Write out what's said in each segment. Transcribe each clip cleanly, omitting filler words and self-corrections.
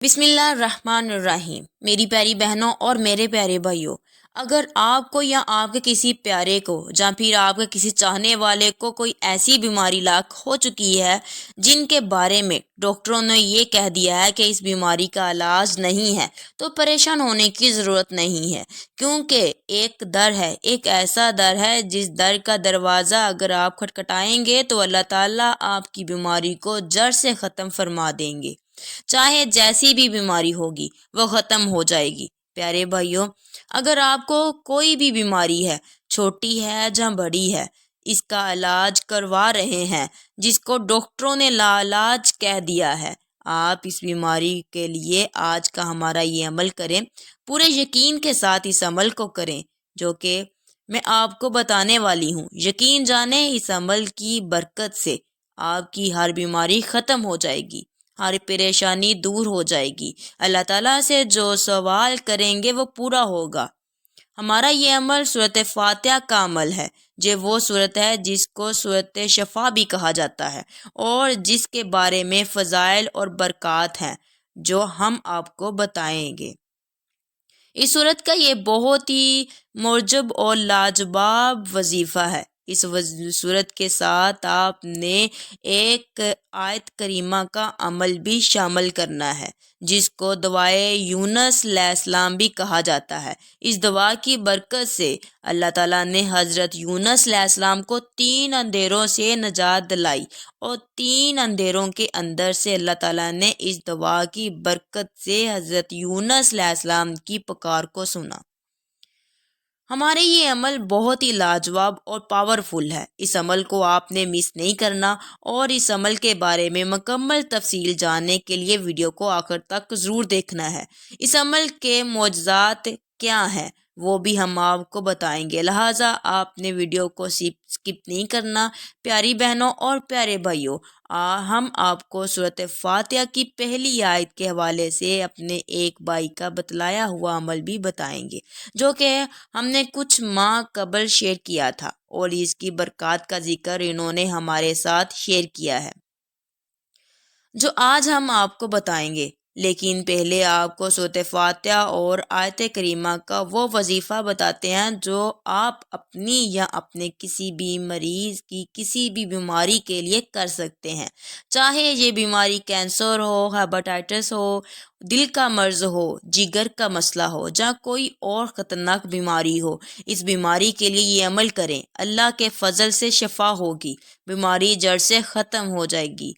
بسم اللہ الرحمن الرحیم۔ میری پیاری بہنوں اور میرے پیارے بھائیوں، اگر آپ کو یا آپ کے کسی پیارے کو یا پھر آپ کے کسی چاہنے والے کو کوئی ایسی بیماری لاحق ہو چکی ہے جن کے بارے میں ڈاکٹروں نے یہ کہہ دیا ہے کہ اس بیماری کا علاج نہیں ہے، تو پریشان ہونے کی ضرورت نہیں ہے، کیونکہ ایک در ہے، ایک ایسا در ہے جس در کا دروازہ اگر آپ کھٹکھٹائیں گے تو اللہ تعالیٰ آپ کی بیماری کو جڑ سے ختم فرما دیں گے۔ چاہے جیسی بھی بیماری ہوگی وہ ختم ہو جائے گی۔ پیارے بھائیوں، اگر آپ کو کوئی بھی بیماری ہے، چھوٹی ہے یا بڑی ہے، اس کا علاج کروا رہے ہیں جس کو ڈاکٹروں نے لاعلاج کہہ دیا ہے، آپ اس بیماری کے لیے آج کا ہمارا یہ عمل کریں، پورے یقین کے ساتھ اس عمل کو کریں جو کہ میں آپ کو بتانے والی ہوں۔ یقین جانیں، اس عمل کی برکت سے آپ کی ہر بیماری ختم ہو جائے گی، ہر پریشانی دور ہو جائے گی، اللہ تعالیٰ سے جو سوال کریں گے وہ پورا ہوگا۔ ہمارا یہ عمل سورۃ فاتحہ کا عمل ہے، جو وہ صورت ہے جس کو سورۃ شفا بھی کہا جاتا ہے اور جس کے بارے میں فضائل اور برکات ہیں جو ہم آپ کو بتائیں گے۔ اس صورت کا یہ بہت ہی معجب اور لاجواب وظیفہ ہے۔ اس صورت کے ساتھ آپ نے ایک آیت کریمہ کا عمل بھی شامل کرنا ہے جس کو دعائے یونس علیہ السلام بھی کہا جاتا ہے۔ اس دعا کی برکت سے اللہ تعالیٰ نے حضرت یونس علیہ السلام کو 3 اندھیروں سے نجات دلائی، اور 3 اندھیروں کے اندر سے اللہ تعالیٰ نے اس دعا کی برکت سے حضرت یونس علیہ السلام کی پکار کو سنا۔ ہمارے یہ عمل بہت ہی لاجواب اور پاورفل ہے۔ اس عمل کو آپ نے مس نہیں کرنا، اور اس عمل کے بارے میں مکمل تفصیل جاننے کے لیے ویڈیو کو آخر تک ضرور دیکھنا ہے۔ اس عمل کے معجزات کیا ہیں وہ بھی ہم آپ کو بتائیں گے، لہٰذا آپ نے ویڈیو کو سکپ نہیں کرنا۔ پیاری بہنوں اور پیارے بھائیوں، ہم آپ کو سورۃ فاتحہ کی پہلی آیت کے حوالے سے اپنے ایک بھائی کا بتلایا ہوا عمل بھی بتائیں گے جو کہ ہم نے کچھ ماہ قبل شیئر کیا تھا، اور اس کی برکات کا ذکر انہوں نے ہمارے ساتھ شیئر کیا ہے جو آج ہم آپ کو بتائیں گے۔ لیکن پہلے آپ کو سورۃ فاتحہ اور آیت کریمہ کا وہ وظیفہ بتاتے ہیں جو آپ اپنی یا اپنے کسی بھی مریض کی کسی بھی بیماری کے لیے کر سکتے ہیں، چاہے یہ بیماری کینسر ہو، ہیپاٹائٹس ہو، دل کا مرض ہو، جگر کا مسئلہ ہو، یا کوئی اور خطرناک بیماری ہو۔ اس بیماری کے لیے یہ عمل کریں، اللہ کے فضل سے شفا ہوگی، بیماری جڑ سے ختم ہو جائے گی۔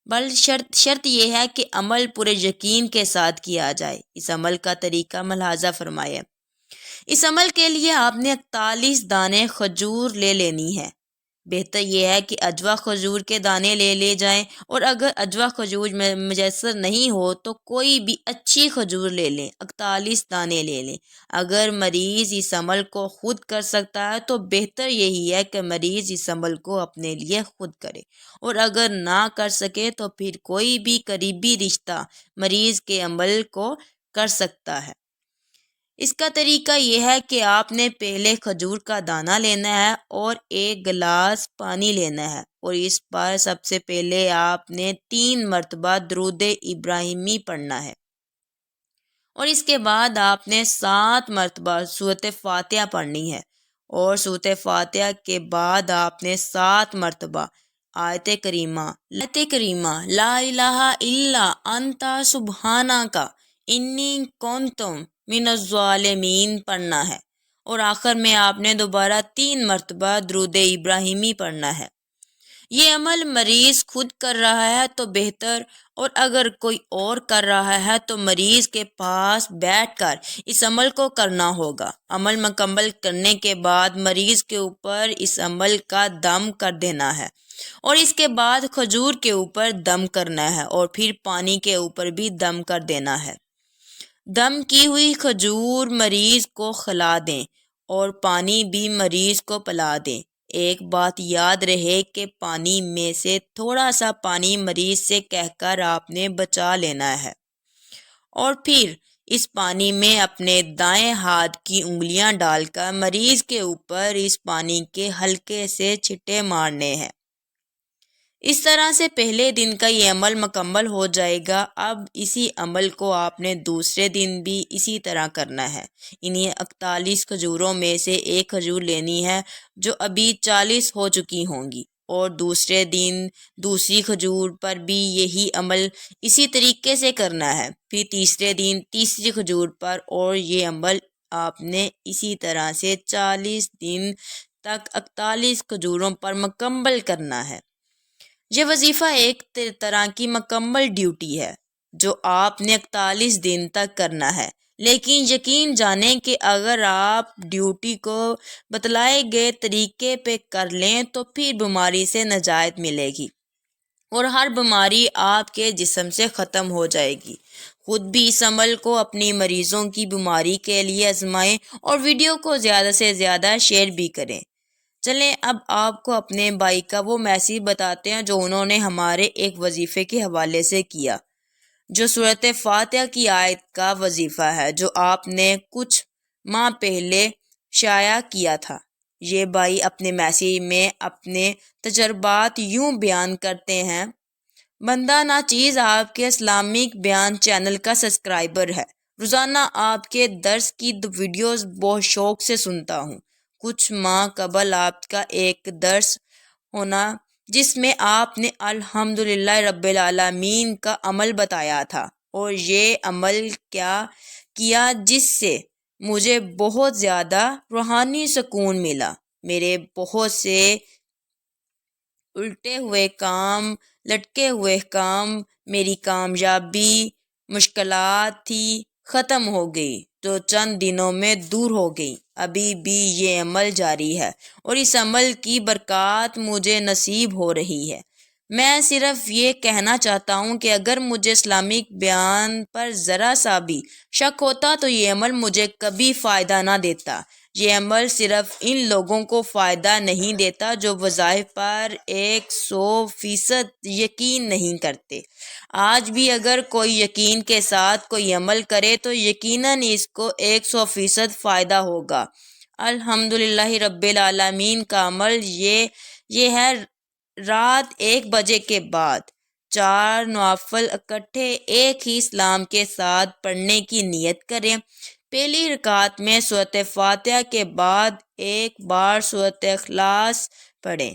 بل شرط یہ ہے کہ عمل پورے یقین کے ساتھ کیا جائے۔ اس عمل کا طریقہ ملاحظہ فرمائے۔ اس عمل کے لیے آپ نے 41 دانے کھجور لے لینی ہے۔ بہتر یہ ہے کہ اجوا کھجور کے دانے لے جائیں، اور اگر اجوا کھجور میسر نہیں ہو تو کوئی بھی اچھی کھجور لے لیں، 41 دانے لے لیں۔ اگر مریض اس عمل کو خود کر سکتا ہے تو بہتر یہی ہے کہ مریض اس عمل کو اپنے لیے خود کرے، اور اگر نہ کر سکے تو پھر کوئی بھی قریبی رشتہ مریض کے عمل کو کر سکتا ہے۔ اس کا طریقہ یہ ہے کہ آپ نے پہلے کھجور کا دانہ لینا ہے اور 1 گلاس پانی لینا ہے، اور اس پر سب سے پہلے آپ نے 3 مرتبہ درود ابراہیمی پڑھنا ہے، اور اس کے بعد آپ نے 7 مرتبہ سورۃ فاتحہ پڑھنی ہے، اور سورۃ فاتحہ کے بعد آپ نے 7 مرتبہ آیت کریمہ لا الہ الا انت سبحانک انی کنت من الظالمین پڑھنا ہے، اور آخر میں آپ نے دوبارہ 3 مرتبہ درود ابراہیمی پڑھنا ہے۔ یہ عمل مریض خود کر رہا ہے تو بہتر، اور اگر کوئی اور کر رہا ہے تو مریض کے پاس بیٹھ کر اس عمل کو کرنا ہوگا۔ عمل مکمل کرنے کے بعد مریض کے اوپر اس عمل کا دم کر دینا ہے، اور اس کے بعد کھجور کے اوپر دم کرنا ہے، اور پھر پانی کے اوپر بھی دم کر دینا ہے۔ دم کی ہوئی کھجور مریض کو کھلا دیں اور پانی بھی مریض کو پلا دیں۔ ایک بات یاد رہے کہ پانی میں سے تھوڑا سا پانی مریض سے کہہ کر آپ نے بچا لینا ہے، اور پھر اس پانی میں اپنے دائیں ہاتھ کی انگلیاں ڈال کر مریض کے اوپر اس پانی کے ہلکے سے چھٹے مارنے ہیں۔ اس طرح سے پہلے دن کا یہ عمل مکمل ہو جائے گا۔ اب اسی عمل کو آپ نے دوسرے دن بھی اسی طرح کرنا ہے۔ انہیں 41 کھجوروں میں سے ایک کھجور لینی ہے جو ابھی 40 ہو چکی ہوں گی، اور دوسرے دن دوسری کھجور پر بھی یہی عمل اسی طریقے سے کرنا ہے، پھر تیسرے دن تیسری کھجور پر، اور یہ عمل آپ نے اسی طرح سے 40 دن تک 41 کھجوروں پر مکمل کرنا ہے۔ یہ وظیفہ ایک طرح کی مکمل ڈیوٹی ہے جو آپ نے 41 دن تک کرنا ہے، لیکن یقین جانیں کہ اگر آپ ڈیوٹی کو بتلائے گئے طریقے پہ کر لیں تو پھر بیماری سے نجات ملے گی اور ہر بیماری آپ کے جسم سے ختم ہو جائے گی۔ خود بھی اس عمل کو اپنی مریضوں کی بیماری کے لیے آزمائیں اور ویڈیو کو زیادہ سے زیادہ شیئر بھی کریں۔ چلیں اب آپ کو اپنے بھائی کا وہ میسیج بتاتے ہیں جو انہوں نے ہمارے ایک وظیفے کے حوالے سے کیا، جو سورۃ فاتحہ کی آیت کا وظیفہ ہے جو آپ نے کچھ ماہ پہلے شائع کیا تھا۔ یہ بھائی اپنے میسیج میں اپنے تجربات یوں بیان کرتے ہیں: بندہ ناچیز آپ کے اسلامک بیان چینل کا سبسکرائبر ہے۔ روزانہ آپ کے درس کی ویڈیوز بہت شوق سے سنتا ہوں۔ کچھ ماہ قبل آپ کا ایک درس ہونا جس میں آپ نے الحمدللہ رب العالمین کا عمل بتایا تھا، اور یہ عمل کیا جس سے مجھے بہت زیادہ روحانی سکون ملا۔ میرے بہت سے الٹے ہوئے کام، لٹکے ہوئے کام، میری کامیابی، مشکلات تھی، ختم ہو گئی تو چند دنوں میں دور ہو گئی۔ ابھی بھی یہ عمل جاری ہے اور اس عمل کی برکات مجھے نصیب ہو رہی ہے۔ میں صرف یہ کہنا چاہتا ہوں کہ اگر مجھے اسلامک بیان پر ذرا سا بھی شک ہوتا تو یہ عمل مجھے کبھی فائدہ نہ دیتا۔ یہ عمل صرف ان لوگوں کو فائدہ نہیں دیتا جو وظائف پر 100% یقین نہیں کرتے۔ آج بھی اگر کوئی یقین کے ساتھ کوئی عمل کرے تو یقیناً اس کو 100% فائدہ ہوگا۔ الحمدللہ رب العالمین کا عمل یہ ہے: رات 1 بجے کے بعد 4 نوافل اکٹھے ایک ہی سلام کے ساتھ پڑھنے کی نیت کریں۔ پہلی رکعت میں سورۃ فاتحہ کے بعد 1 بار سورۃ اخلاص پڑھیں۔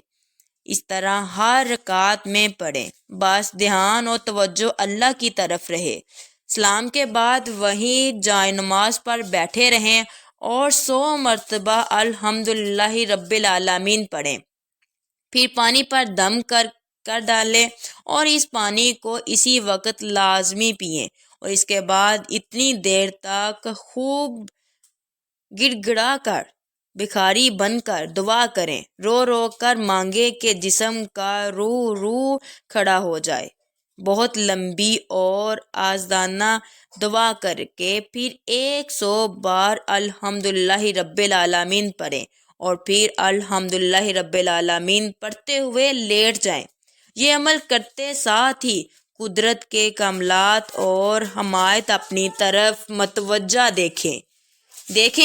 اس طرح ہر رکعت میں پڑھیں۔ بس دھیان اور توجہ اللہ کی طرف رہے۔ سلام کے بعد وہیں جائے نماز پر بیٹھے رہیں اور 100 مرتبہ الحمدللہ رب العالمین پڑھیں۔ پھر پانی پر دم کر ڈالیں اور اس پانی کو اسی وقت لازمی پئیں، اور اس کے بعد اتنی دیر تک خوب گڑ گڑا کر، بھکاری بن کر دعا کریں، رو رو کر مانگے کہ جسم کا روح کھڑا ہو جائے۔ بہت لمبی اور آزادانہ دعا کر کے پھر 100 بار الحمدللہ رب العالمین پڑھیں اور پھر الحمدللہ رب العالمین پڑھتے ہوئے لیٹ جائیں۔ یہ عمل کرتے ساتھ ہی قدرت کے کمالات اور حمایت اپنی طرف متوجہ دیکھیں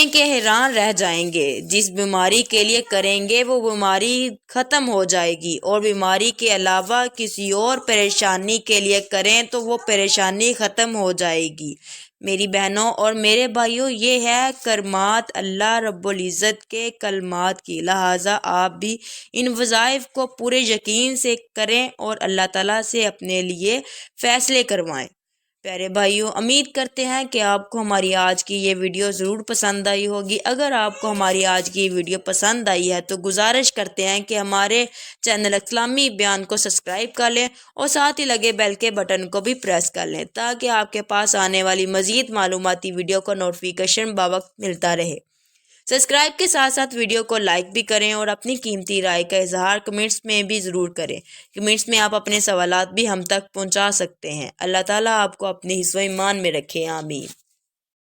کہ حیران رہ جائیں گے۔ جس بیماری کے لیے کریں گے وہ بیماری ختم ہو جائے گی، اور بیماری کے علاوہ کسی اور پریشانی کے لیے کریں تو وہ پریشانی ختم ہو جائے گی۔ میری بہنوں اور میرے بھائیوں، یہ ہے کرامات اللہ رب العزت کے کلمات کی، لہٰذا آپ بھی ان وظائف کو پورے یقین سے کریں اور اللہ تعالیٰ سے اپنے لیے فیصلے کروائیں۔ پیارے بھائیوں، امید کرتے ہیں کہ آپ کو ہماری آج کی یہ ویڈیو ضرور پسند آئی ہوگی۔ اگر آپ کو ہماری آج کی ویڈیو پسند آئی ہے تو گزارش کرتے ہیں کہ ہمارے چینل اسلامی بیان کو سبسکرائب کر لیں اور ساتھ ہی لگے بیل کے بٹن کو بھی پریس کر لیں تاکہ آپ کے پاس آنے والی مزید معلوماتی ویڈیو کا نوٹیفیکیشن بوقت ملتا رہے۔ سبسکرائب کے ساتھ ساتھ ویڈیو کو لائک بھی کریں اور اپنی قیمتی رائے کا اظہار کمنٹس میں بھی ضرور کریں۔ کمنٹس میں آپ اپنے سوالات بھی ہم تک پہنچا سکتے ہیں۔ اللہ تعالیٰ آپ کو اپنے حفظ و ایمان میں رکھے، آمین۔